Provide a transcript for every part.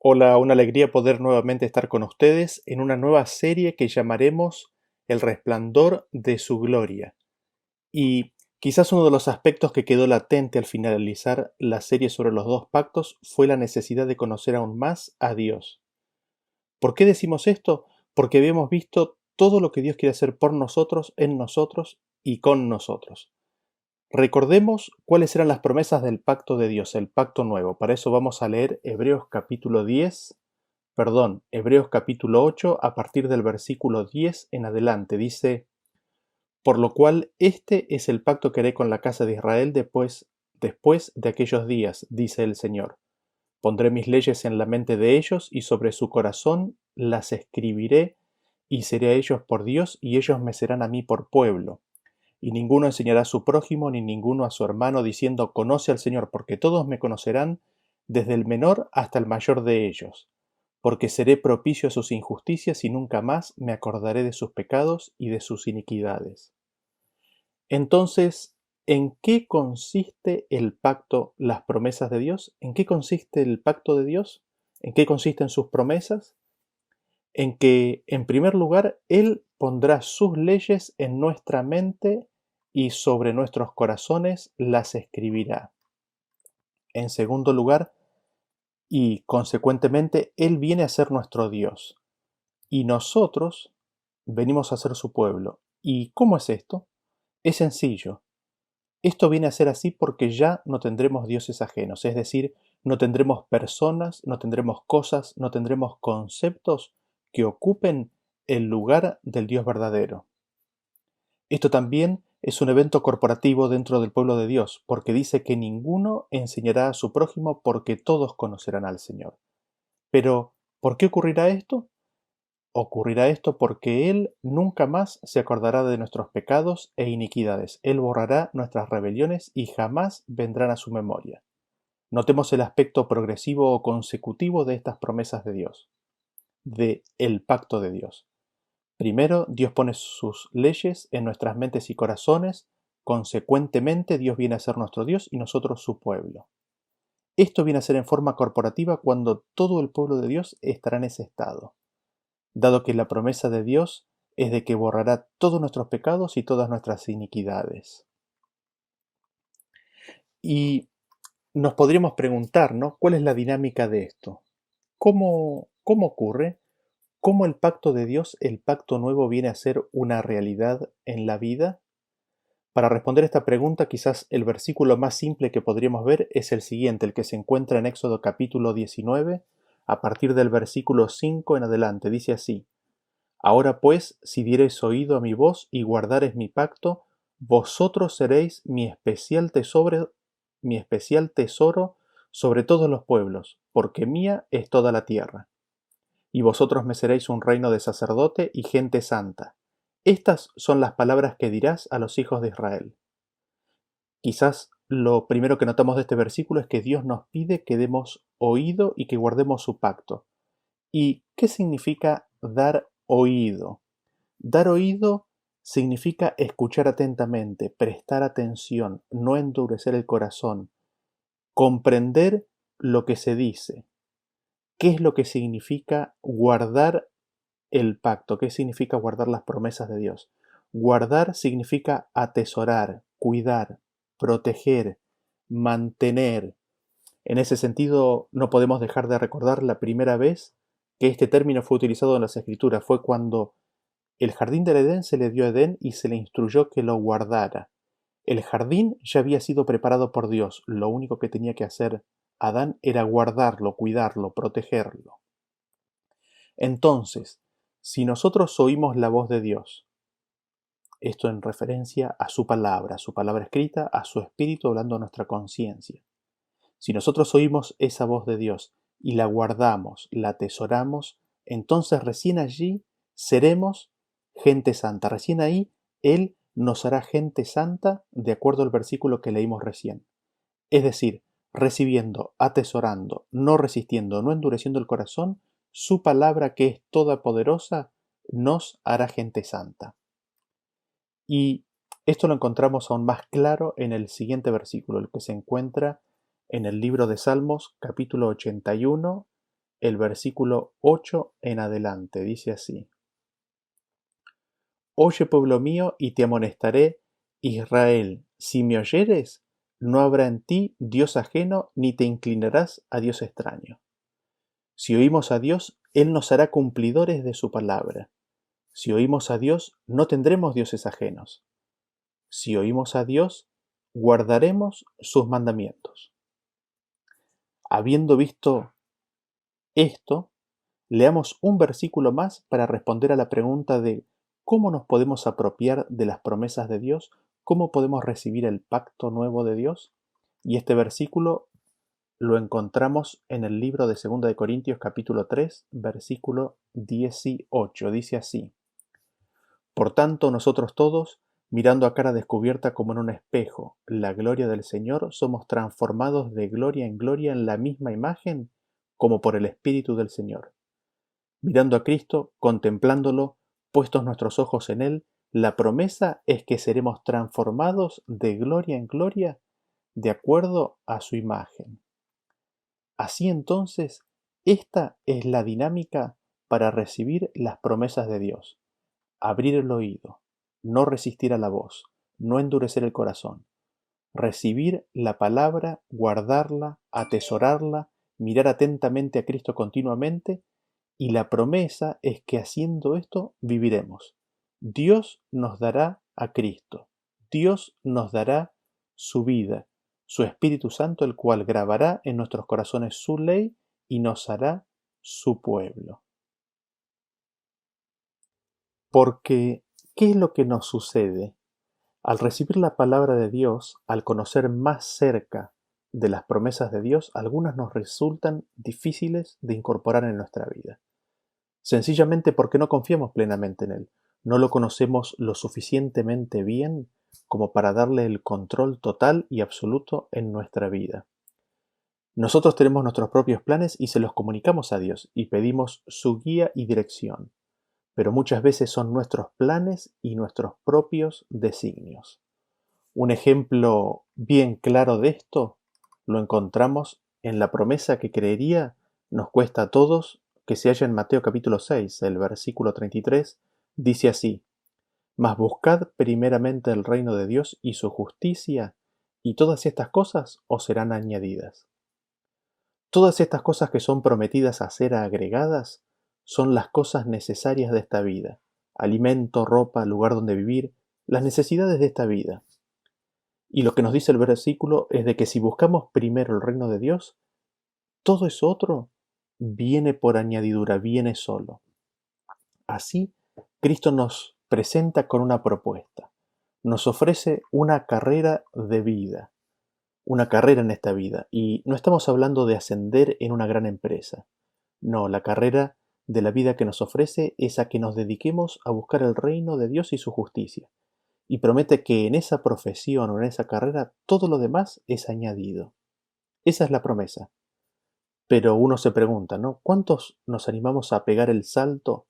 Hola, una alegría poder nuevamente estar con ustedes en una nueva serie que llamaremos El resplandor de su gloria. Y quizás uno de los aspectos que quedó latente al finalizar la serie sobre los dos pactos fue la necesidad de conocer aún más a Dios. ¿Por qué decimos esto? Porque habíamos visto todo lo que Dios quiere hacer por nosotros, en nosotros y con nosotros. Recordemos cuáles eran las promesas del pacto de Dios, el pacto nuevo. Para eso vamos a leer Hebreos capítulo 8 a partir del versículo 10 en adelante. Dice: Por lo cual este es el pacto que haré con la casa de Israel después de aquellos días, dice el Señor. Pondré mis leyes en la mente de ellos y sobre su corazón las escribiré, y seré a ellos por Dios y ellos me serán a mí por pueblo. Y ninguno enseñará a su prójimo ni ninguno a su hermano diciendo: Conoce al Señor, porque todos me conocerán, desde el menor hasta el mayor de ellos, porque seré propicio a sus injusticias y nunca más me acordaré de sus pecados y de sus iniquidades. Entonces, ¿en qué consiste el pacto, las promesas de Dios? ¿En qué consiste el pacto de Dios? ¿En qué consisten sus promesas? En que, en primer lugar, Él pondrá sus leyes en nuestra mente y sobre nuestros corazones las escribirá. En segundo lugar, y consecuentemente, Él viene a ser nuestro Dios y nosotros venimos a ser su pueblo. ¿Y cómo es esto? Es sencillo. Esto viene a ser así porque ya no tendremos dioses ajenos, es decir, no tendremos personas, no tendremos cosas, no tendremos conceptos que ocupen el lugar del Dios verdadero. Esto también es un evento corporativo dentro del pueblo de Dios, porque dice que ninguno enseñará a su prójimo porque todos conocerán al Señor. Pero, ¿por qué ocurrirá esto? Ocurrirá esto porque Él nunca más se acordará de nuestros pecados e iniquidades. Él borrará nuestras rebeliones y jamás vendrán a su memoria. Notemos el aspecto progresivo o consecutivo de estas promesas de Dios, de el pacto de Dios. Primero, Dios pone sus leyes en nuestras mentes y corazones. Consecuentemente, Dios viene a ser nuestro Dios y nosotros su pueblo. Esto viene a ser en forma corporativa cuando todo el pueblo de Dios estará en ese estado, dado que la promesa de Dios es de que borrará todos nuestros pecados y todas nuestras iniquidades. Y nos podríamos preguntar, ¿no? ¿Cuál es la dinámica de esto? ¿Cómo ocurre? ¿Cómo el pacto de Dios, el pacto nuevo, viene a ser una realidad en la vida? Para responder esta pregunta, quizás el versículo más simple que podríamos ver es el siguiente, el que se encuentra en Éxodo capítulo 19, a partir del versículo 5 en adelante. Dice así: Ahora pues, si diereis oído a mi voz y guardareis mi pacto, vosotros seréis mi especial tesoro sobre todos los pueblos, porque mía es toda la tierra. Y vosotros me seréis un reino de sacerdote y gente santa. Estas son las palabras que dirás a los hijos de Israel. Quizás lo primero que notamos de este versículo es que Dios nos pide que demos oído y que guardemos su pacto. ¿Y qué significa dar oído? Dar oído significa escuchar atentamente, prestar atención, no endurecer el corazón, comprender lo que se dice. ¿Qué es lo que significa guardar el pacto? ¿Qué significa guardar las promesas de Dios? Guardar significa atesorar, cuidar, proteger, mantener. En ese sentido, no podemos dejar de recordar la primera vez que este término fue utilizado en las Escrituras. Fue cuando el jardín del Edén se le dio a Edén y se le instruyó que lo guardara. El jardín ya había sido preparado por Dios. Lo único que tenía que hacer Adán era guardarlo, cuidarlo, protegerlo. Entonces, si nosotros oímos la voz de Dios, esto en referencia a su palabra escrita, a su espíritu hablando a nuestra conciencia. Si nosotros oímos esa voz de Dios y la guardamos, la atesoramos, entonces recién allí seremos gente santa. Recién ahí Él nos hará gente santa de acuerdo al versículo que leímos recién. Es decir, recibiendo, atesorando, no resistiendo, no endureciendo el corazón, su palabra que es toda poderosa nos hará gente santa. Y esto lo encontramos aún más claro en el siguiente versículo, el que se encuentra en el libro de Salmos, capítulo 81, el versículo 8 en adelante. Dice así: Oye, pueblo mío, y te amonestaré, Israel, si me oyeres, no habrá en ti Dios ajeno, ni te inclinarás a Dios extraño. Si oímos a Dios, Él nos hará cumplidores de su palabra. Si oímos a Dios, no tendremos dioses ajenos. Si oímos a Dios, guardaremos sus mandamientos. Habiendo visto esto, leamos un versículo más para responder a la pregunta de cómo nos podemos apropiar de las promesas de Dios, cómo podemos recibir el pacto nuevo de Dios. Y este versículo lo encontramos en el libro de 2 de Corintios capítulo 3, versículo 18. Dice así: Por tanto, nosotros todos, mirando a cara descubierta como en un espejo la gloria del Señor, somos transformados de gloria en la misma imagen como por el Espíritu del Señor. Mirando a Cristo, contemplándolo, puestos nuestros ojos en Él, la promesa es que seremos transformados de gloria en gloria de acuerdo a su imagen. Así entonces, esta es la dinámica para recibir las promesas de Dios. Abrir el oído, no resistir a la voz, no endurecer el corazón. Recibir la palabra, guardarla, atesorarla, mirar atentamente a Cristo continuamente, y la promesa es que haciendo esto viviremos. Dios nos dará a Cristo. Dios nos dará su vida, su Espíritu Santo, el cual grabará en nuestros corazones su ley y nos hará su pueblo. Porque, ¿qué es lo que nos sucede? Al recibir la palabra de Dios, al conocer más cerca de las promesas de Dios, algunas nos resultan difíciles de incorporar en nuestra vida. Sencillamente porque no confiamos plenamente en Él. No lo conocemos lo suficientemente bien como para darle el control total y absoluto en nuestra vida. Nosotros tenemos nuestros propios planes y se los comunicamos a Dios y pedimos su guía y dirección, pero muchas veces son nuestros planes y nuestros propios designios. Un ejemplo bien claro de esto lo encontramos en la promesa que creería nos cuesta a todos, que se halla en Mateo capítulo 6, el versículo 33, dice así: Mas buscad primeramente el reino de Dios y su justicia, y todas estas cosas os serán añadidas. Todas estas cosas que son prometidas a ser agregadas son las cosas necesarias de esta vida: alimento, ropa, lugar donde vivir, las necesidades de esta vida. Y lo que nos dice el versículo es de que si buscamos primero el reino de Dios, todo eso otro viene por añadidura, viene solo. Así, Cristo nos presenta con una propuesta. Nos ofrece una carrera de vida, una carrera en esta vida. Y no estamos hablando de ascender en una gran empresa. No, la carrera de la vida que nos ofrece es a que nos dediquemos a buscar el reino de Dios y su justicia. Y promete que en esa profesión o en esa carrera todo lo demás es añadido. Esa es la promesa. Pero uno se pregunta, ¿no? ¿Cuántos nos animamos a pegar el salto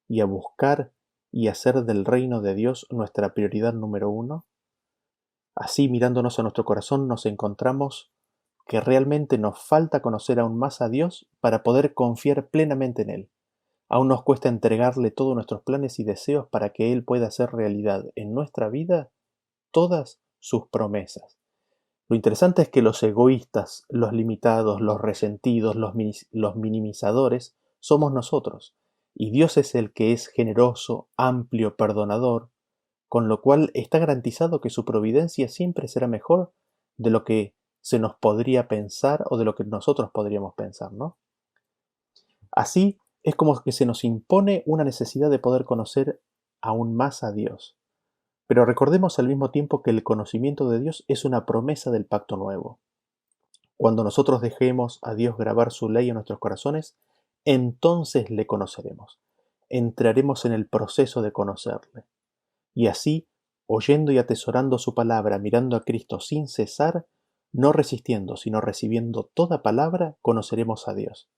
y a buscar y hacer del reino de Dios nuestra prioridad número uno? Así, mirándonos a nuestro corazón, nos encontramos que realmente nos falta conocer aún más a Dios para poder confiar plenamente en Él. Aún nos cuesta entregarle todos nuestros planes y deseos para que Él pueda hacer realidad en nuestra vida todas sus promesas. Lo interesante es que los egoístas, los limitados, los resentidos, los minimizadores, somos nosotros. Y Dios es el que es generoso, amplio, perdonador, con lo cual está garantizado que su providencia siempre será mejor de lo que se nos podría pensar o de lo que nosotros podríamos pensar, ¿no? Así es como que se nos impone una necesidad de poder conocer aún más a Dios. Pero recordemos al mismo tiempo que el conocimiento de Dios es una promesa del pacto nuevo. Cuando nosotros dejemos a Dios grabar su ley en nuestros corazones, entonces le conoceremos. Entraremos en el proceso de conocerle. Y así, oyendo y atesorando su palabra, mirando a Cristo sin cesar, no resistiendo, sino recibiendo toda palabra, conoceremos a Dios.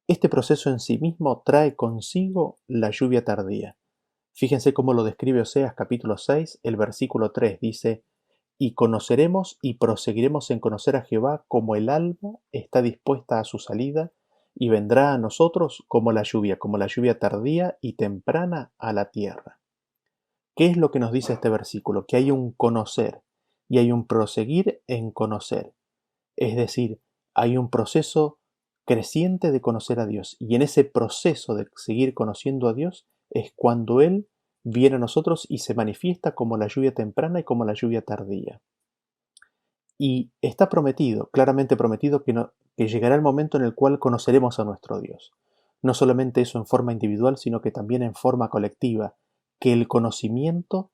Este proceso en sí mismo trae consigo la lluvia tardía. Fíjense cómo lo describe Oseas capítulo 6, el versículo 3, dice: Y conoceremos y proseguiremos en conocer a Jehová como el alma está dispuesta a su salida, y vendrá a nosotros como la lluvia tardía y temprana a la tierra. ¿Qué es lo que nos dice este versículo? Que hay un conocer y hay un proseguir en conocer. Es decir, hay un proceso creciente de conocer a Dios. Y en ese proceso de seguir conociendo a Dios es cuando Él viene a nosotros y se manifiesta como la lluvia temprana y como la lluvia tardía. Y está prometido, claramente prometido, que llegará el momento en el cual conoceremos a nuestro Dios. No solamente eso en forma individual, sino que también en forma colectiva, que el conocimiento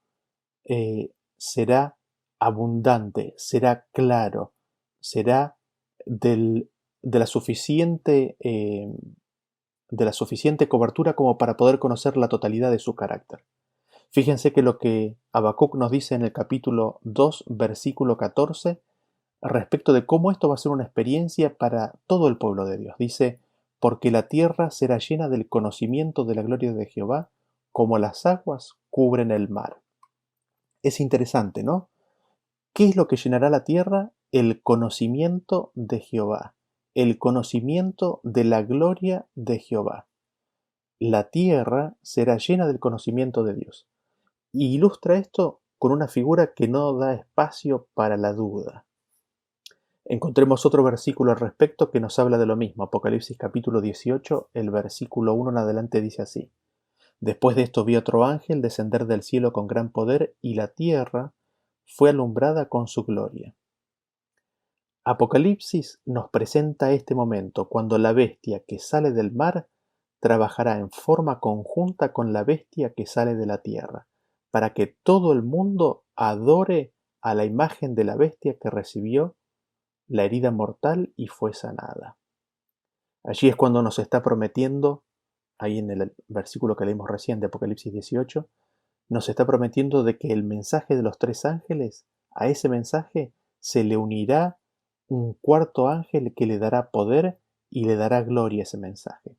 será abundante, será claro, será del- de, la suficiente, de la suficiente cobertura como para poder conocer la totalidad de su carácter. Fíjense que lo que Habacuc nos dice en el capítulo 2, versículo 14, respecto de cómo esto va a ser una experiencia para todo el pueblo de Dios. Dice, porque la tierra será llena del conocimiento de la gloria de Jehová, como las aguas cubren el mar. Es interesante, ¿no? ¿Qué es lo que llenará la tierra? El conocimiento de Jehová, el conocimiento de la gloria de Jehová. La tierra será llena del conocimiento de Dios. Y ilustra esto con una figura que no da espacio para la duda. Encontremos otro versículo al respecto que nos habla de lo mismo. Apocalipsis capítulo 18, el versículo 1 en adelante dice así. Después de esto vi otro ángel descender del cielo con gran poder y la tierra fue alumbrada con su gloria. Apocalipsis nos presenta este momento cuando la bestia que sale del mar trabajará en forma conjunta con la bestia que sale de la tierra, para que todo el mundo adore a la imagen de la bestia que recibió la herida mortal y fue sanada. Allí es cuando nos está prometiendo, ahí en el versículo que leímos recién de Apocalipsis 18, nos está prometiendo de que el mensaje de los tres ángeles, a ese mensaje se le unirá un cuarto ángel que le dará poder y le dará gloria a ese mensaje.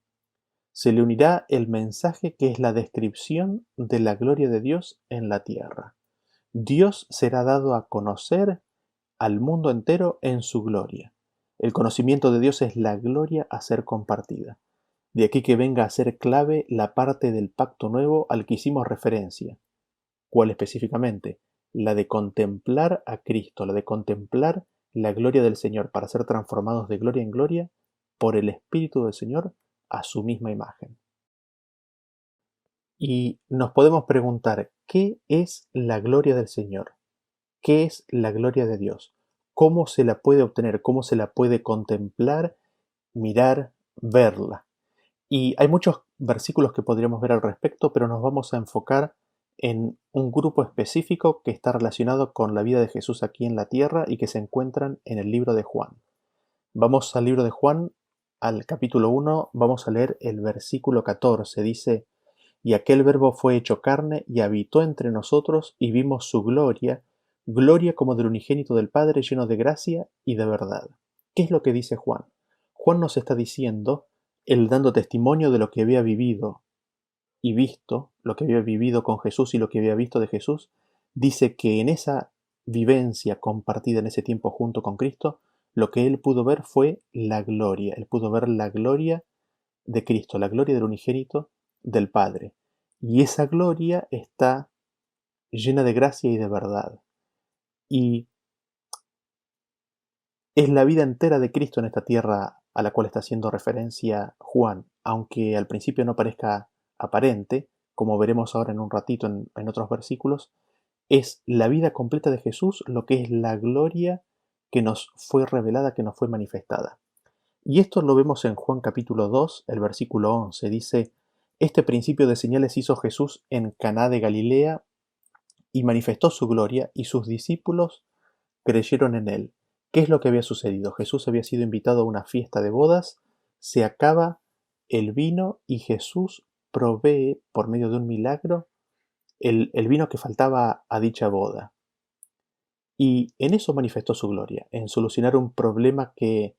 Se le unirá el mensaje que es la descripción de la gloria de Dios en la tierra. Dios será dado a conocer al mundo entero en su gloria. El conocimiento de Dios es la gloria a ser compartida. De aquí que venga a ser clave la parte del pacto nuevo al que hicimos referencia. ¿Cuál específicamente? La de contemplar a Cristo, la de contemplar la gloria del Señor para ser transformados de gloria en gloria por el Espíritu del Señor a su misma imagen. Y nos podemos preguntar, ¿qué es la gloria del Señor? ¿Qué es la gloria de Dios? ¿Cómo se la puede obtener? ¿Cómo se la puede contemplar, mirar, verla? Y hay muchos versículos que podríamos ver al respecto, pero nos vamos a enfocar en un grupo específico que está relacionado con la vida de Jesús aquí en la tierra y que se encuentran en el libro de Juan. Vamos al libro de Juan, al capítulo 1, vamos a leer el versículo 14. Dice, y aquel verbo fue hecho carne y habitó entre nosotros y vimos su gloria, gloria como del unigénito del Padre lleno de gracia y de verdad. ¿Qué es lo que dice Juan? Juan nos está diciendo, él dando testimonio de lo que había vivido y visto, lo que había vivido con Jesús y lo que había visto de Jesús, dice que en esa vivencia compartida en ese tiempo junto con Cristo, lo que él pudo ver fue la gloria, él pudo ver la gloria de Cristo, la gloria del unigénito del Padre. Y esa gloria está llena de gracia y de verdad. Y es la vida entera de Cristo en esta tierra a la cual está haciendo referencia Juan, aunque al principio no parezca aparente, como veremos ahora en un ratito en otros versículos, es la vida completa de Jesús lo que es la gloria que nos fue revelada, que nos fue manifestada. Y esto lo vemos en Juan capítulo 2, el versículo 11. Dice, este principio de señales hizo Jesús en Caná de Galilea y manifestó su gloria y sus discípulos creyeron en él. ¿Qué es lo que había sucedido? Jesús había sido invitado a una fiesta de bodas, se acaba el vino y Jesús provee por medio de un milagro el vino que faltaba a dicha boda. Y en eso manifestó su gloria, en solucionar un problema que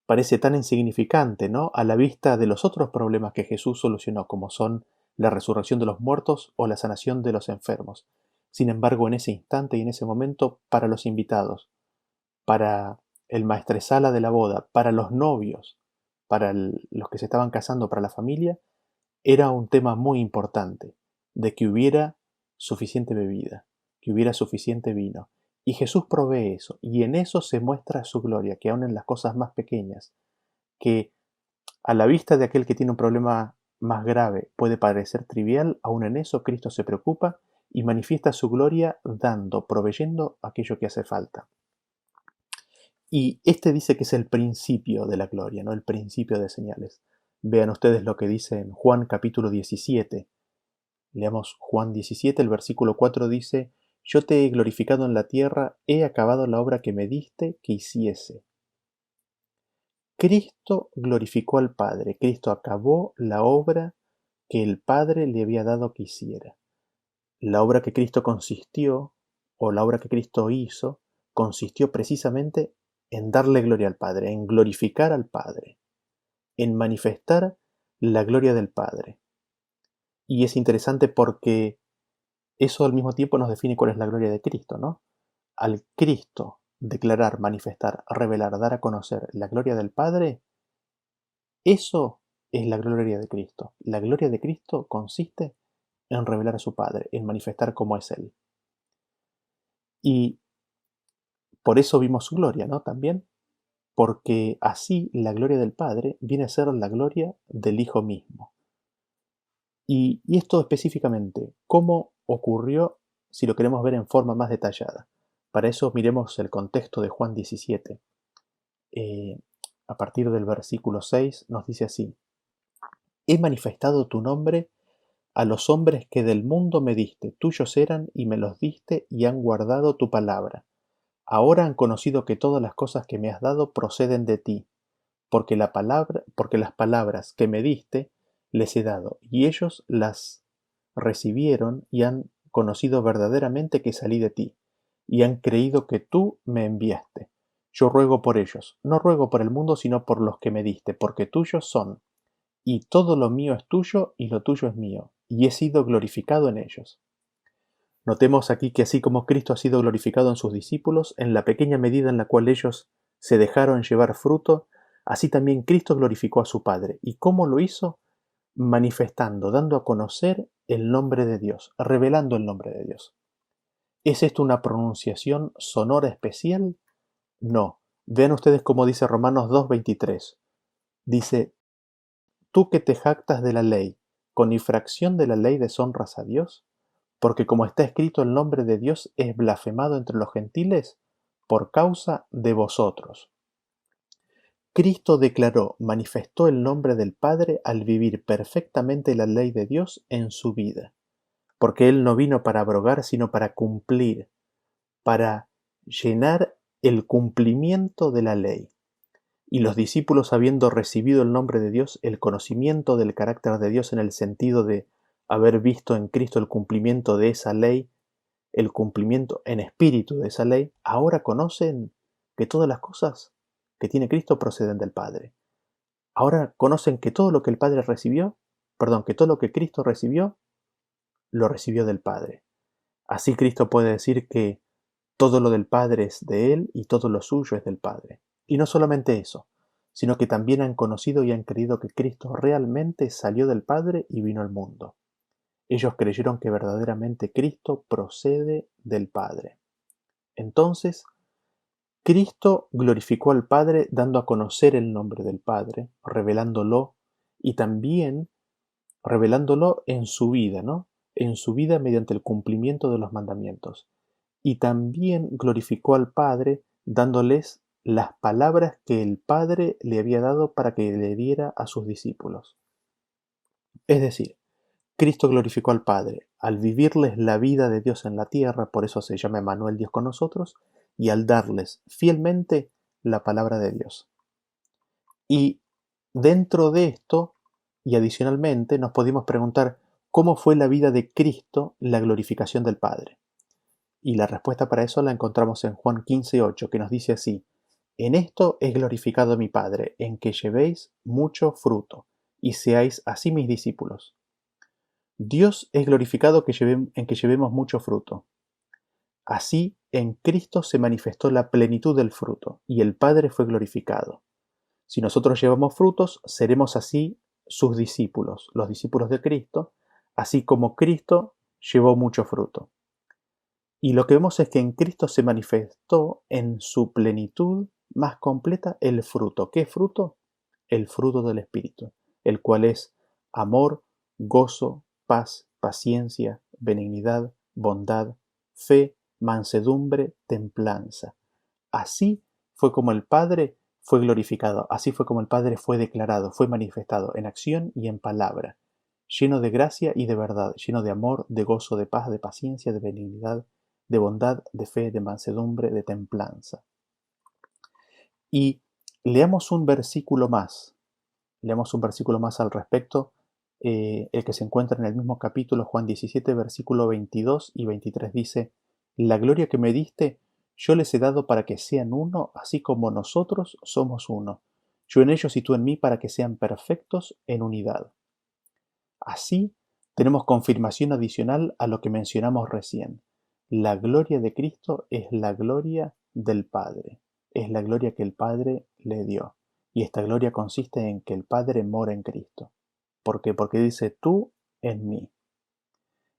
parece tan insignificante, ¿no? A la vista de los otros problemas que Jesús solucionó, como son la resurrección de los muertos o la sanación de los enfermos. Sin embargo, en ese instante y en ese momento, para los invitados, para el maestresala de la boda, para los novios, para los que se estaban casando, para la familia, era un tema muy importante, de que hubiera suficiente bebida, que hubiera suficiente vino. Y Jesús provee eso, y en eso se muestra su gloria, que aun en las cosas más pequeñas, que a la vista de aquel que tiene un problema más grave puede parecer trivial, aun en eso Cristo se preocupa y manifiesta su gloria dando, proveyendo aquello que hace falta. Y este dice que es el principio de la gloria, ¿no? El principio de señales. Vean ustedes lo que dice en Juan capítulo 17. Leamos Juan 17, el versículo 4 dice: Yo te he glorificado en la tierra, he acabado la obra que me diste que hiciese. Cristo glorificó al Padre, Cristo acabó la obra que el Padre le había dado que hiciera. La obra que Cristo consistió, o la obra que Cristo hizo, consistió precisamente en darle gloria al Padre, en glorificar al Padre, en manifestar la gloria del Padre. Y es interesante porque eso al mismo tiempo nos define cuál es la gloria de Cristo, ¿no? Al Cristo declarar, manifestar, revelar, dar a conocer la gloria del Padre, eso es la gloria de Cristo. La gloria de Cristo consiste en revelar a su Padre, en manifestar cómo es Él. Y por eso vimos su gloria, ¿no? También, porque así la gloria del Padre viene a ser la gloria del Hijo mismo. Y esto específicamente, ¿cómo ocurrió si lo queremos ver en forma más detallada? Para eso miremos el contexto de Juan 17. A partir del versículo 6 nos dice así: He manifestado tu nombre a los hombres que del mundo me diste, tuyos eran y me los diste y han guardado tu palabra. Ahora han conocido que todas las cosas que me has dado proceden de ti, porque las palabras que me diste les he dado, y ellos las recibieron y han conocido verdaderamente que salí de ti, y han creído que tú me enviaste. Yo ruego por ellos, no ruego por el mundo, sino por los que me diste, porque tuyos son, y todo lo mío es tuyo, y lo tuyo es mío, y he sido glorificado en ellos. Notemos aquí que así como Cristo ha sido glorificado en sus discípulos, en la pequeña medida en la cual ellos se dejaron llevar fruto, así también Cristo glorificó a su Padre. ¿Y cómo lo hizo? Manifestando, dando a conocer el nombre de Dios, revelando el nombre de Dios. ¿Es esto una pronunciación sonora especial? No. Vean ustedes cómo dice Romanos 2:23. Dice: Tú que te jactas de la ley, ¿con infracción de la ley deshonras a Dios? Porque como está escrito, el nombre de Dios es blasfemado entre los gentiles por causa de vosotros. Cristo declaró, manifestó el nombre del Padre al vivir perfectamente la ley de Dios en su vida, porque Él no vino para abrogar, sino para cumplir, para llenar el cumplimiento de la ley. Y los discípulos, habiendo recibido el nombre de Dios, el conocimiento del carácter de Dios en el sentido de haber visto en Cristo el cumplimiento de esa ley, el cumplimiento en espíritu de esa ley, ahora conocen que todas las cosas que tiene Cristo proceden del Padre. Ahora conocen que todo lo que el Padre recibió, que todo lo que Cristo recibió, lo recibió del Padre. Así Cristo puede decir que todo lo del Padre es de Él y todo lo suyo es del Padre. Y no solamente eso, sino que también han conocido y han creído que Cristo realmente salió del Padre y vino al mundo. Ellos creyeron que verdaderamente Cristo procede del Padre. Entonces, Cristo glorificó al Padre dando a conocer el nombre del Padre, revelándolo y también revelándolo en su vida, ¿no? En su vida mediante el cumplimiento de los mandamientos. Y también glorificó al Padre dándoles las palabras que el Padre le había dado para que le diera a sus discípulos. Es decir, Cristo glorificó al Padre al vivirles la vida de Dios en la tierra, por eso se llama Emmanuel, Dios con nosotros, y al darles fielmente la palabra de Dios. Y dentro de esto, y adicionalmente, nos podemos preguntar cómo fue la vida de Cristo la glorificación del Padre. Y la respuesta para eso la encontramos en Juan 15:8, que nos dice así: En esto es glorificado mi Padre, en que llevéis mucho fruto, y seáis así mis discípulos. Dios es glorificado en que llevemos mucho fruto. Así, en Cristo se manifestó la plenitud del fruto, y el Padre fue glorificado. Si nosotros llevamos frutos, seremos así sus discípulos, los discípulos de Cristo, así como Cristo llevó mucho fruto. Y lo que vemos es que en Cristo se manifestó en su plenitud más completa el fruto. ¿Qué fruto? El fruto del Espíritu, el cual es amor, gozo, paz, paciencia, benignidad, bondad, fe, mansedumbre, templanza. Así fue como el Padre fue glorificado, así fue como el Padre fue declarado, fue manifestado en acción y en palabra, lleno de gracia y de verdad, lleno de amor, de gozo, de paz, de paciencia, de benignidad, de bondad, de fe, de mansedumbre, de templanza. Y leamos un versículo más, al respecto, el que se encuentra en el mismo capítulo, Juan 17, versículo 22 y 23 dice: La gloria que me diste, yo les he dado para que sean uno, así como nosotros somos uno, yo en ellos y tú en mí, para que sean perfectos en unidad. Así, tenemos confirmación adicional a lo que mencionamos recién. La gloria de Cristo es la gloria del Padre, es la gloria que el Padre le dio. Y esta gloria consiste en que el Padre mora en Cristo. ¿Por qué? Porque dice tú en mí.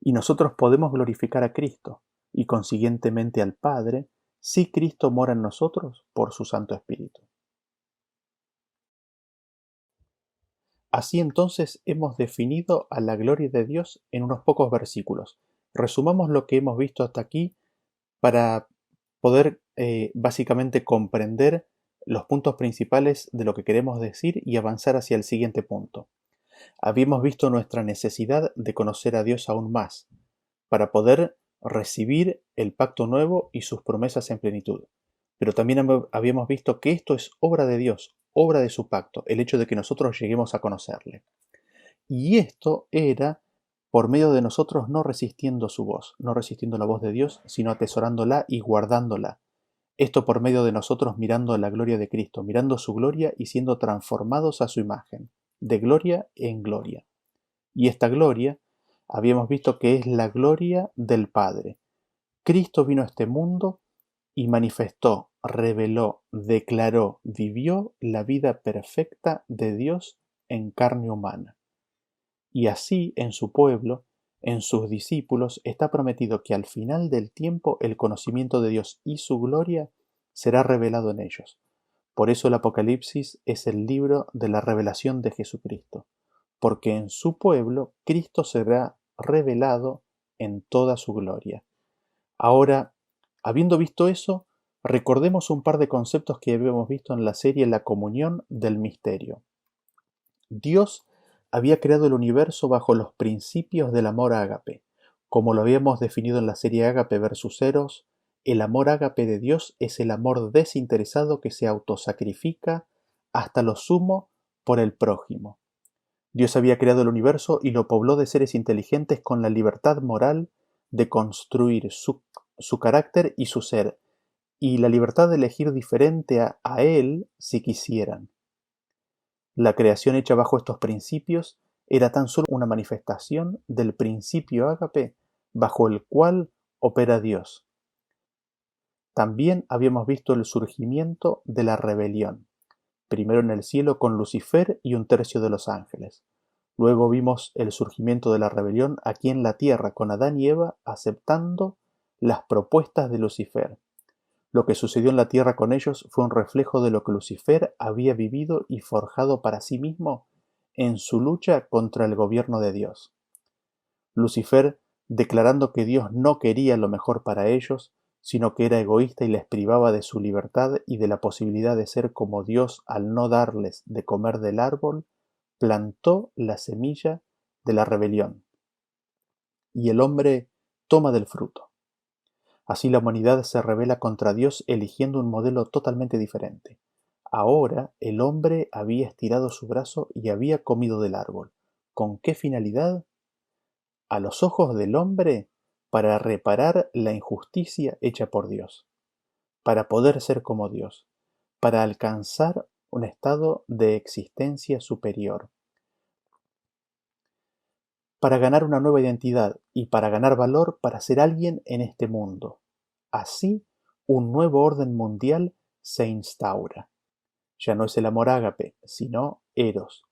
Y nosotros podemos glorificar a Cristo y consiguientemente al Padre si Cristo mora en nosotros por su Santo Espíritu. Así entonces hemos definido a la gloria de Dios en unos pocos versículos. Resumamos lo que hemos visto hasta aquí para poder básicamente comprender los puntos principales de lo que queremos decir y avanzar hacia el siguiente punto. Habíamos visto nuestra necesidad de conocer a Dios aún más, para poder recibir el pacto nuevo y sus promesas en plenitud. Pero también habíamos visto que esto es obra de Dios, obra de su pacto, el hecho de que nosotros lleguemos a conocerle. Y esto era por medio de nosotros no resistiendo su voz, no resistiendo la voz de Dios, sino atesorándola y guardándola. Esto por medio de nosotros mirando la gloria de Cristo, mirando su gloria y siendo transformados a su imagen, de gloria en gloria. Y esta gloria habíamos visto que es la gloria del Padre. Cristo vino a este mundo y manifestó, reveló, declaró, vivió la vida perfecta de Dios en carne humana. Y así en su pueblo, en sus discípulos, está prometido que al final del tiempo el conocimiento de Dios y su gloria será revelado en ellos. Por eso el Apocalipsis es el libro de la revelación de Jesucristo, porque en su pueblo Cristo será revelado en toda su gloria. Ahora, habiendo visto eso, recordemos un par de conceptos que habíamos visto en la serie La comunión del misterio. Dios había creado el universo bajo los principios del amor ágape. Como lo habíamos definido en la serie Ágape versus Eros, el amor ágape de Dios es el amor desinteresado que se autosacrifica hasta lo sumo por el prójimo. Dios había creado el universo y lo pobló de seres inteligentes con la libertad moral de construir su carácter y su ser, y la libertad de elegir diferente a Él si quisieran. La creación hecha bajo estos principios era tan solo una manifestación del principio ágape bajo el cual opera Dios. También habíamos visto el surgimiento de la rebelión, primero en el cielo con Lucifer y un tercio de los ángeles. Luego vimos el surgimiento de la rebelión aquí en la tierra con Adán y Eva aceptando las propuestas de Lucifer. Lo que sucedió en la tierra con ellos fue un reflejo de lo que Lucifer había vivido y forjado para sí mismo en su lucha contra el gobierno de Dios. Lucifer, declarando que Dios no quería lo mejor para ellos, sino que era egoísta y les privaba de su libertad y de la posibilidad de ser como Dios al no darles de comer del árbol, plantó la semilla de la rebelión. Y el hombre toma del fruto. Así la humanidad se rebela contra Dios eligiendo un modelo totalmente diferente. Ahora el hombre había estirado su brazo y había comido del árbol. ¿Con qué finalidad? A los ojos del hombre, para reparar la injusticia hecha por Dios, para poder ser como Dios, para alcanzar un estado de existencia superior, para ganar una nueva identidad y para ganar valor para ser alguien en este mundo. Así, un nuevo orden mundial se instaura. Ya no es el amor ágape, sino eros.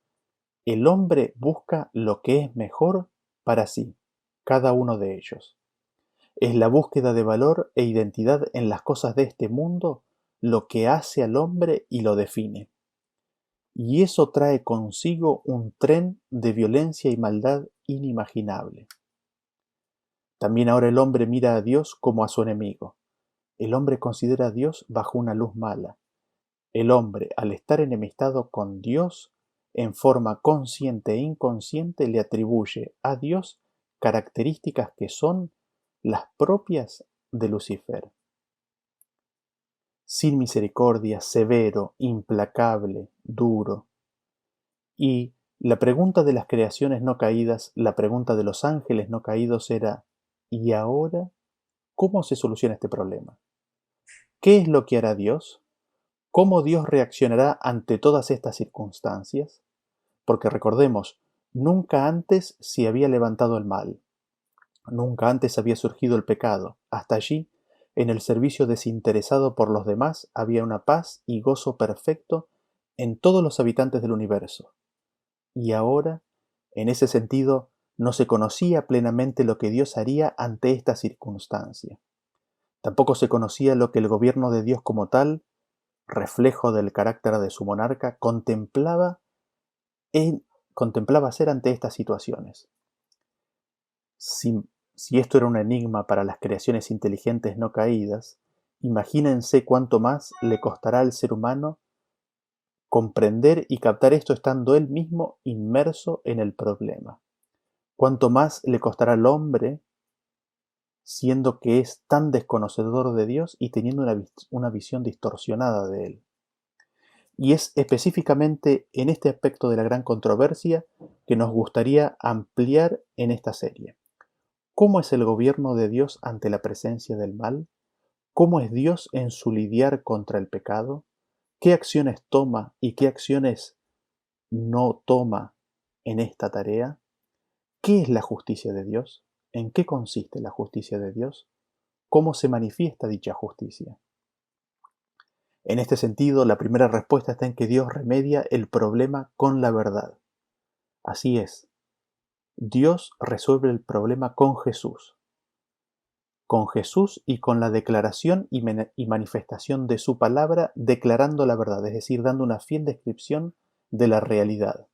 El hombre busca lo que es mejor para sí, cada uno de ellos. Es la búsqueda de valor e identidad en las cosas de este mundo lo que hace al hombre y lo define. Y eso trae consigo un tren de violencia y maldad inimaginable. También ahora el hombre mira a Dios como a su enemigo. El hombre considera a Dios bajo una luz mala. El hombre, al estar enemistado con Dios, en forma consciente e inconsciente le atribuye a Dios características que son las propias de Lucifer. Sin misericordia, severo, implacable, duro. Y la pregunta de las creaciones no caídas, la pregunta de los ángeles no caídos era: ¿y ahora cómo se soluciona este problema? ¿Qué es lo que hará Dios? ¿Cómo Dios reaccionará ante todas estas circunstancias? Porque recordemos, nunca antes se había levantado el mal, nunca antes había surgido el pecado. Hasta allí, en el servicio desinteresado por los demás, había una paz y gozo perfecto en todos los habitantes del universo. Y ahora, en ese sentido, no se conocía plenamente lo que Dios haría ante esta circunstancia. Tampoco se conocía lo que el gobierno de Dios como tal, reflejo del carácter de su monarca, contemplaba hacer ante estas situaciones. Si esto era un enigma para las creaciones inteligentes no caídas, imagínense cuánto más le costará al ser humano comprender y captar esto estando él mismo inmerso en el problema. Cuánto más le costará al hombre siendo que es tan desconocedor de Dios y teniendo una visión distorsionada de él. Y es específicamente en este aspecto de la gran controversia que nos gustaría ampliar en esta serie. ¿Cómo es el gobierno de Dios ante la presencia del mal? ¿Cómo es Dios en su lidiar contra el pecado? ¿Qué acciones toma y qué acciones no toma en esta tarea? ¿Qué es la justicia de Dios? ¿En qué consiste la justicia de Dios? ¿Cómo se manifiesta dicha justicia? En este sentido, la primera respuesta está en que Dios remedia el problema con la verdad. Así es, Dios resuelve el problema con Jesús y con la declaración y manifestación de su palabra, declarando la verdad, es decir, dando una fiel descripción de la realidad.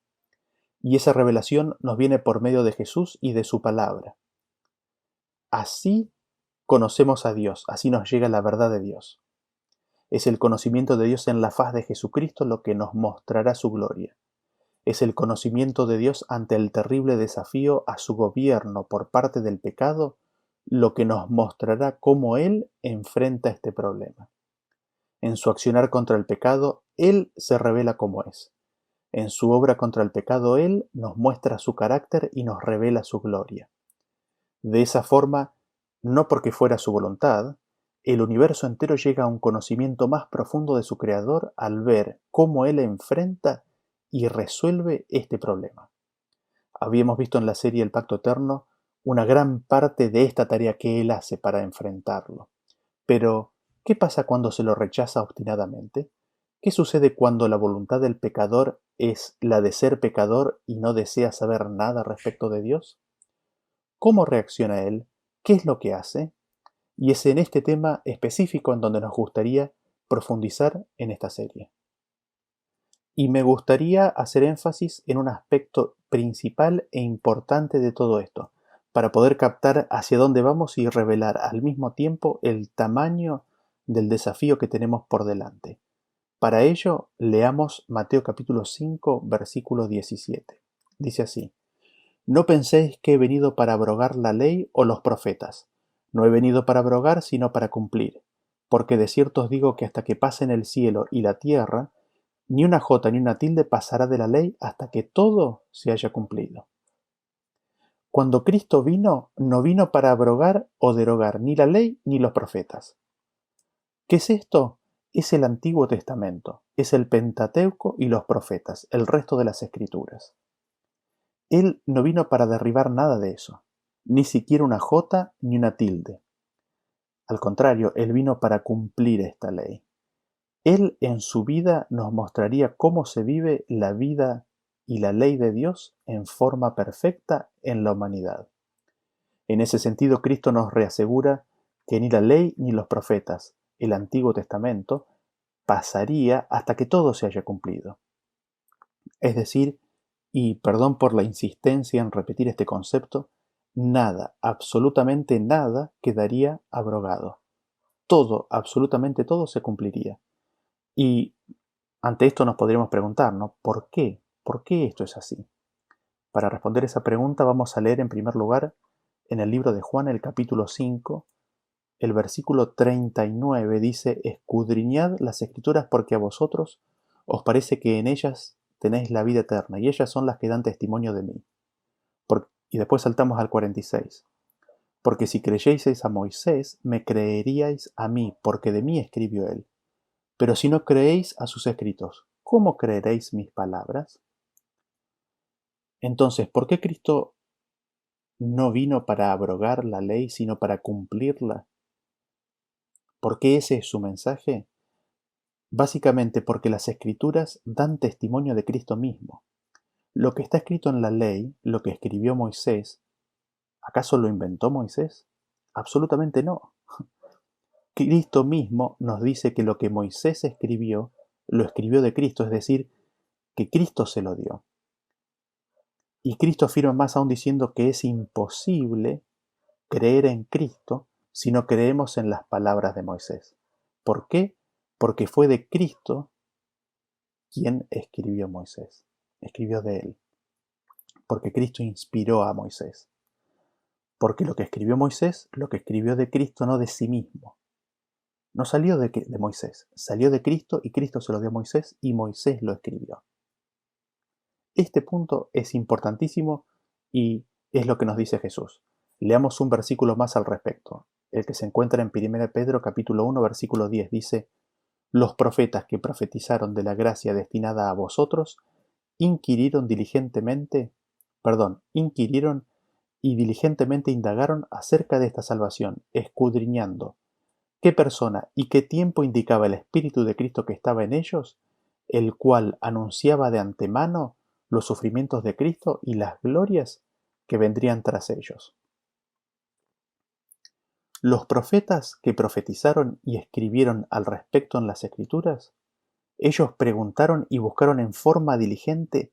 Y esa revelación nos viene por medio de Jesús y de su palabra. Así conocemos a Dios, así nos llega la verdad de Dios. Es el conocimiento de Dios en la faz de Jesucristo lo que nos mostrará su gloria. Es el conocimiento de Dios ante el terrible desafío a su gobierno por parte del pecado lo que nos mostrará cómo Él enfrenta este problema. En su accionar contra el pecado, Él se revela como es. En su obra contra el pecado, Él nos muestra su carácter y nos revela su gloria. De esa forma, no porque fuera su voluntad, el universo entero llega a un conocimiento más profundo de su Creador al ver cómo Él enfrenta y resuelve este problema. Habíamos visto en la serie El Pacto Eterno una gran parte de esta tarea que Él hace para enfrentarlo. Pero, ¿qué pasa cuando se lo rechaza obstinadamente? ¿Qué sucede cuando la voluntad del pecador es la de ser pecador y no desea saber nada respecto de Dios? ¿Cómo reacciona Él? ¿Qué es lo que hace? Y es en este tema específico en donde nos gustaría profundizar en esta serie. Y me gustaría hacer énfasis en un aspecto principal e importante de todo esto, para poder captar hacia dónde vamos y revelar al mismo tiempo el tamaño del desafío que tenemos por delante. Para ello, leamos Mateo capítulo 5, versículo 17. Dice así: No penséis que he venido para abrogar la ley o los profetas. No he venido para abrogar, sino para cumplir. Porque de cierto os digo que hasta que pasen el cielo y la tierra, ni una jota ni una tilde pasará de la ley hasta que todo se haya cumplido. Cuando Cristo vino, no vino para abrogar o derogar ni la ley ni los profetas. ¿Qué es esto? Es el Antiguo Testamento, es el Pentateuco y los profetas, el resto de las Escrituras. Él no vino para derribar nada de eso, ni siquiera una jota ni una tilde. Al contrario, Él vino para cumplir esta ley. Él en su vida nos mostraría cómo se vive la vida y la ley de Dios en forma perfecta en la humanidad. En ese sentido, Cristo nos reasegura que ni la ley ni los profetas, el Antiguo Testamento, pasaría hasta que todo se haya cumplido. Es decir, y perdón por la insistencia en repetir este concepto, nada, absolutamente nada quedaría abrogado. Todo, absolutamente todo se cumpliría. Y ante esto nos podríamos preguntar, ¿no? ¿Por qué? ¿Por qué esto es así? Para responder esa pregunta vamos a leer en primer lugar en el libro de Juan, el capítulo 5, el versículo 39 dice: escudriñad las escrituras porque a vosotros os parece que en ellas tenéis la vida eterna y ellas son las que dan testimonio de mí. Y después saltamos al 46. Porque si creyeseis a Moisés, me creeríais a mí, porque de mí escribió él. Pero si no creéis a sus escritos, ¿cómo creeréis mis palabras? Entonces, ¿por qué Cristo no vino para abrogar la ley, sino para cumplirla? ¿Por qué ese es su mensaje? Básicamente porque las escrituras dan testimonio de Cristo mismo. Lo que está escrito en la ley, lo que escribió Moisés, ¿acaso lo inventó Moisés? Absolutamente no. Cristo mismo nos dice que lo que Moisés escribió, lo escribió de Cristo, es decir, que Cristo se lo dio. Y Cristo afirma más aún diciendo que es imposible creer en Cristo si no creemos en las palabras de Moisés. ¿Por qué? Porque fue de Cristo quien escribió Moisés. Escribió de él. Porque Cristo inspiró a Moisés. Porque lo que escribió Moisés, lo que escribió de Cristo, no de sí mismo. No salió de Moisés, salió de Cristo y Cristo se lo dio a Moisés y Moisés lo escribió. Este punto es importantísimo y es lo que nos dice Jesús. Leamos un versículo más al respecto. El que se encuentra en 1 Pedro capítulo 1 versículo 10 dice: los profetas que profetizaron de la gracia destinada a vosotros inquirieron y diligentemente indagaron acerca de esta salvación, escudriñando qué persona y qué tiempo indicaba el Espíritu de Cristo que estaba en ellos, el cual anunciaba de antemano los sufrimientos de Cristo y las glorias que vendrían tras ellos. Los profetas que profetizaron y escribieron al respecto en las Escrituras, ellos preguntaron y buscaron en forma diligente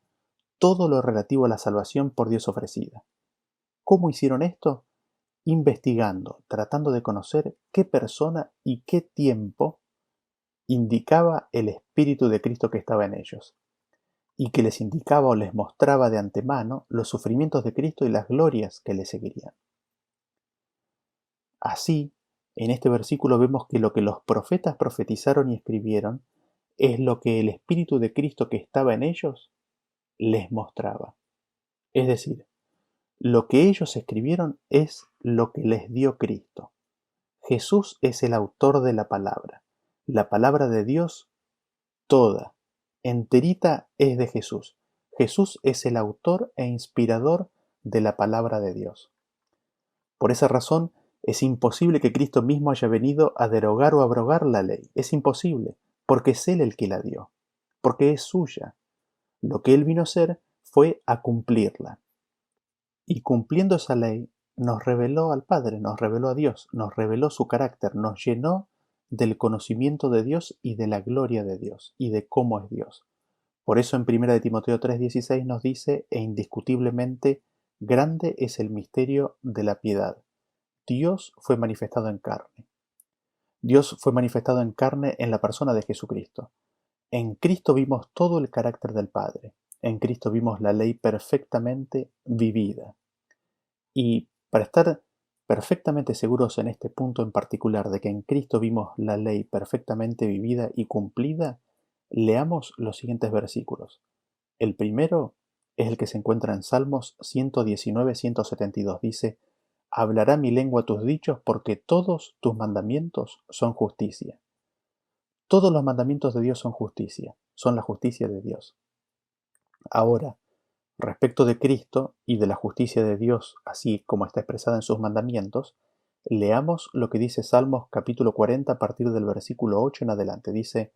todo lo relativo a la salvación por Dios ofrecida. ¿Cómo hicieron esto? Investigando, tratando de conocer qué persona y qué tiempo indicaba el Espíritu de Cristo que estaba en ellos, y que les indicaba o les mostraba de antemano los sufrimientos de Cristo y las glorias que le seguirían. Así, en este versículo vemos que lo que los profetas profetizaron y escribieron es lo que el Espíritu de Cristo que estaba en ellos les mostraba. Es decir, lo que ellos escribieron es lo que les dio Cristo. Jesús es el autor de la palabra de Dios toda, enterita es de Jesús. Jesús es el autor e inspirador de la palabra de Dios. Por esa razón, es imposible que Cristo mismo haya venido a derogar o abrogar la ley. Es imposible, porque es Él el que la dio, porque es suya. Lo que Él vino a hacer fue a cumplirla. Y cumpliendo esa ley, nos reveló al Padre, nos reveló a Dios, nos reveló su carácter, nos llenó del conocimiento de Dios y de la gloria de Dios y de cómo es Dios. Por eso en 1 Timoteo 3:16 nos dice: e indiscutiblemente grande es el misterio de la piedad. Dios fue manifestado en carne. Dios fue manifestado en carne en la persona de Jesucristo. En Cristo vimos todo el carácter del Padre. En Cristo vimos la ley perfectamente vivida. Y para estar perfectamente seguros en este punto en particular de que en Cristo vimos la ley perfectamente vivida y cumplida, leamos los siguientes versículos. El primero es el que se encuentra en Salmos 119-172. Dice: hablará mi lengua tus dichos porque todos tus mandamientos son justicia. Todos los mandamientos de Dios son justicia, son la justicia de Dios. Ahora, respecto de Cristo y de la justicia de Dios, así como está expresada en sus mandamientos, leamos lo que dice Salmos capítulo 40 a partir del versículo 8 en adelante. Dice: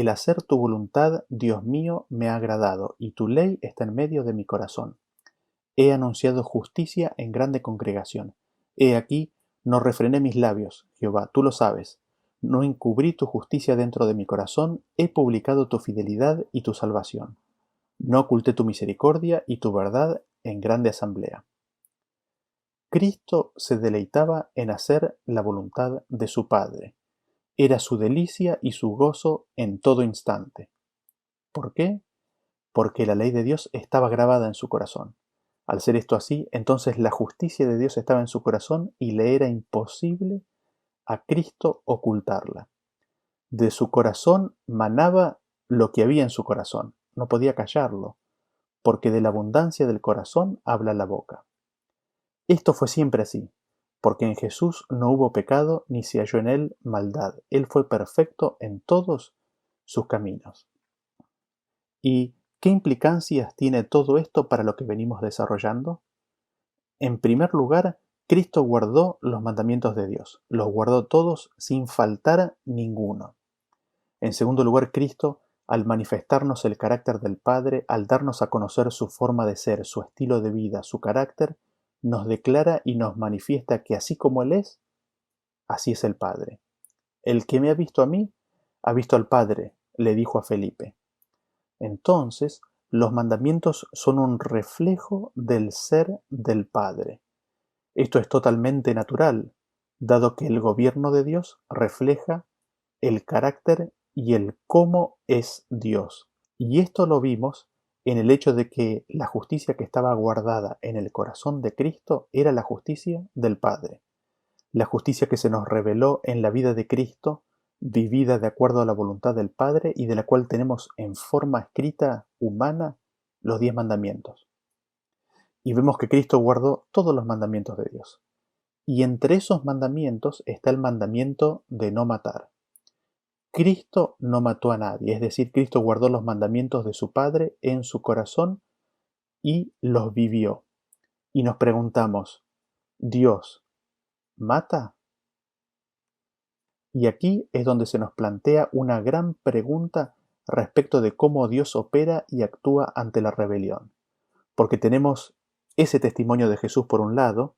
el hacer tu voluntad, Dios mío, me ha agradado, y tu ley está en medio de mi corazón. He anunciado justicia en grande congregación. He aquí, no refrené mis labios, Jehová, tú lo sabes. No encubrí tu justicia dentro de mi corazón, he publicado tu fidelidad y tu salvación. No oculté tu misericordia y tu verdad en grande asamblea. Cristo se deleitaba en hacer la voluntad de su Padre. Era su delicia y su gozo en todo instante. ¿Por qué? Porque la ley de Dios estaba grabada en su corazón. Al ser esto así, entonces la justicia de Dios estaba en su corazón y le era imposible a Cristo ocultarla. De su corazón manaba lo que había en su corazón. No podía callarlo, porque de la abundancia del corazón habla la boca. Esto fue siempre así, porque en Jesús no hubo pecado ni se halló en él maldad. Él fue perfecto en todos sus caminos. ¿Y qué implicancias tiene todo esto para lo que venimos desarrollando? En primer lugar, Cristo guardó los mandamientos de Dios, los guardó todos sin faltar ninguno. En segundo lugar, Cristo, al manifestarnos el carácter del Padre, al darnos a conocer su forma de ser, su estilo de vida, su carácter, nos declara y nos manifiesta que así como Él es, así es el Padre. El que me ha visto a mí, ha visto al Padre, le dijo a Felipe. Entonces, los mandamientos son un reflejo del ser del Padre. Esto es totalmente natural, dado que el gobierno de Dios refleja el carácter y el cómo es Dios. Y esto lo vimos en el hecho de que la justicia que estaba guardada en el corazón de Cristo era la justicia del Padre. La justicia que se nos reveló en la vida de Cristo, vivida de acuerdo a la voluntad del Padre y de la cual tenemos en forma escrita humana los 10 mandamientos. Y vemos que Cristo guardó todos los mandamientos de Dios. Y entre esos mandamientos está el mandamiento de no matar. Cristo no mató a nadie, es decir, Cristo guardó los mandamientos de su Padre en su corazón y los vivió. Y nos preguntamos, ¿Dios mata? Y aquí es donde se nos plantea una gran pregunta respecto de cómo Dios opera y actúa ante la rebelión. Porque tenemos ese testimonio de Jesús por un lado,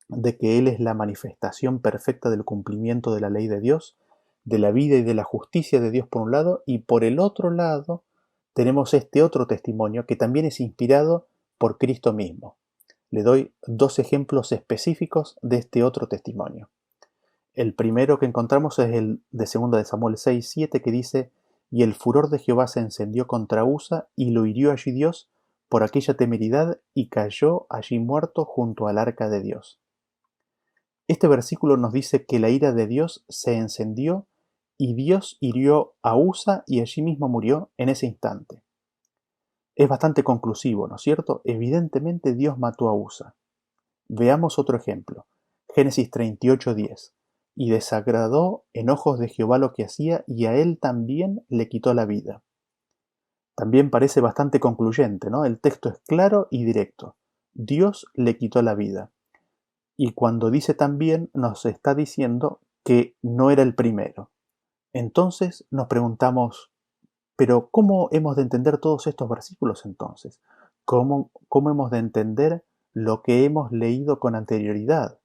de que Él es la manifestación perfecta del cumplimiento de la ley de Dios, de la vida y de la justicia de Dios por un lado, y por el otro lado tenemos este otro testimonio que también es inspirado por Cristo mismo. Le doy 2 ejemplos específicos de este otro testimonio. El primero que encontramos es el de 2 de Samuel 6:7 que dice: «Y el furor de Jehová se encendió contra Usa, y lo hirió allí Dios por aquella temeridad, y cayó allí muerto junto al arca de Dios». Este versículo nos dice que la ira de Dios se encendió y Dios hirió a Usa y allí mismo murió en ese instante. Es bastante conclusivo, ¿no es cierto? Evidentemente Dios mató a Usa. Veamos otro ejemplo. Génesis 38:10. «Y desagradó en ojos de Jehová lo que hacía, y a él también le quitó la vida». También parece bastante concluyente, ¿no? El texto es claro y directo. Dios le quitó la vida. Y cuando dice también, nos está diciendo que no era el primero. Entonces nos preguntamos, ¿pero cómo hemos de entender todos estos versículos entonces? ¿Cómo hemos de entender lo que hemos leído con anterioridad?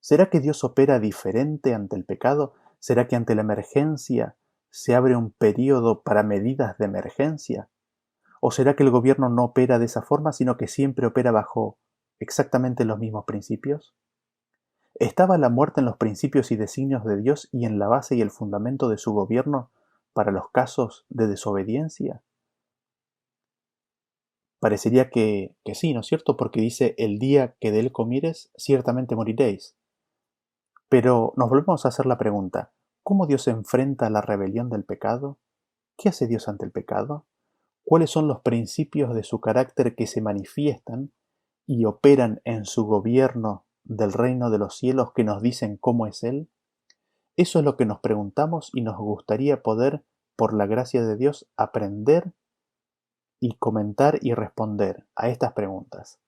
¿Será que Dios opera diferente ante el pecado? ¿Será que ante la emergencia se abre un período para medidas de emergencia? ¿O será que el gobierno no opera de esa forma, sino que siempre opera bajo exactamente los mismos principios? ¿Estaba la muerte en los principios y designios de Dios y en la base y el fundamento de su gobierno para los casos de desobediencia? Parecería que sí, ¿no es cierto? Porque dice, el día que de él comieres, ciertamente moriréis. Pero nos volvemos a hacer la pregunta, ¿cómo Dios enfrenta la rebelión del pecado? ¿Qué hace Dios ante el pecado? ¿Cuáles son los principios de su carácter que se manifiestan y operan en su gobierno del reino de los cielos que nos dicen cómo es Él? Eso es lo que nos preguntamos y nos gustaría poder, por la gracia de Dios, aprender y comentar y responder a estas preguntas.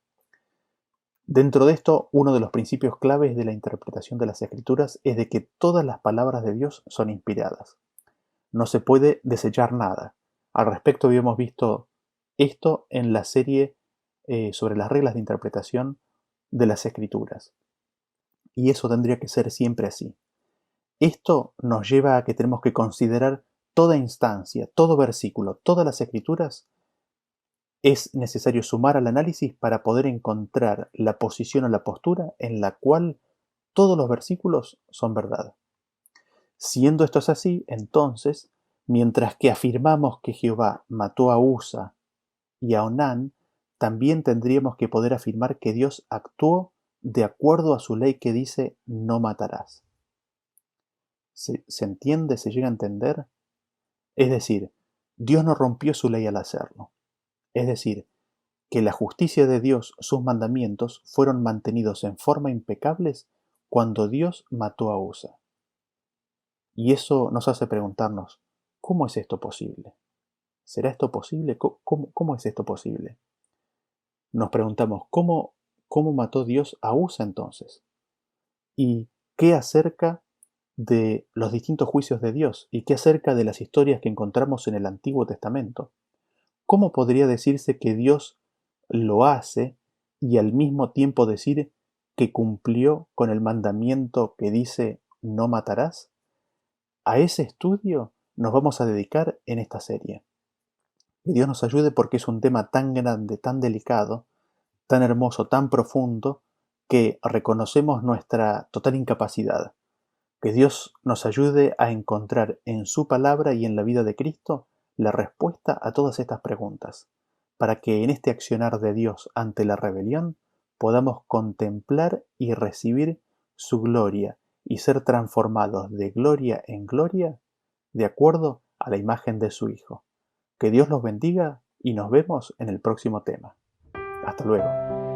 Dentro de esto, uno de los principios claves de la interpretación de las Escrituras es de que todas las palabras de Dios son inspiradas. No se puede desechar nada. Al respecto habíamos visto esto en la serie sobre las reglas de interpretación de las Escrituras. Y eso tendría que ser siempre así. Esto nos lleva a que tenemos que considerar toda instancia, todo versículo, todas las Escrituras. Es necesario sumar al análisis para poder encontrar la posición o la postura en la cual todos los versículos son verdad. Siendo esto así, entonces, mientras que afirmamos que Jehová mató a Usa y a Onán, también tendríamos que poder afirmar que Dios actuó de acuerdo a su ley que dice no matarás. ¿Se entiende? ¿Se llega a entender? Es decir, Dios no rompió su ley al hacerlo. Es decir, que la justicia de Dios, sus mandamientos, fueron mantenidos en forma impecables cuando Dios mató a Usa. Y eso nos hace preguntarnos, ¿cómo es esto posible? ¿Será esto posible? ¿Cómo es esto posible? Nos preguntamos, ¿cómo mató Dios a Usa entonces? ¿Y qué acerca de los distintos juicios de Dios? ¿Y qué acerca de las historias que encontramos en el Antiguo Testamento? ¿Cómo podría decirse que Dios lo hace y al mismo tiempo decir que cumplió con el mandamiento que dice no matarás? A ese estudio nos vamos a dedicar en esta serie. Que Dios nos ayude porque es un tema tan grande, tan delicado, tan hermoso, tan profundo, que reconocemos nuestra total incapacidad. Que Dios nos ayude a encontrar en su palabra y en la vida de Cristo la respuesta a todas estas preguntas, para que en este accionar de Dios ante la rebelión podamos contemplar y recibir su gloria y ser transformados de gloria en gloria de acuerdo a la imagen de su Hijo. Que Dios los bendiga y nos vemos en el próximo tema. Hasta luego.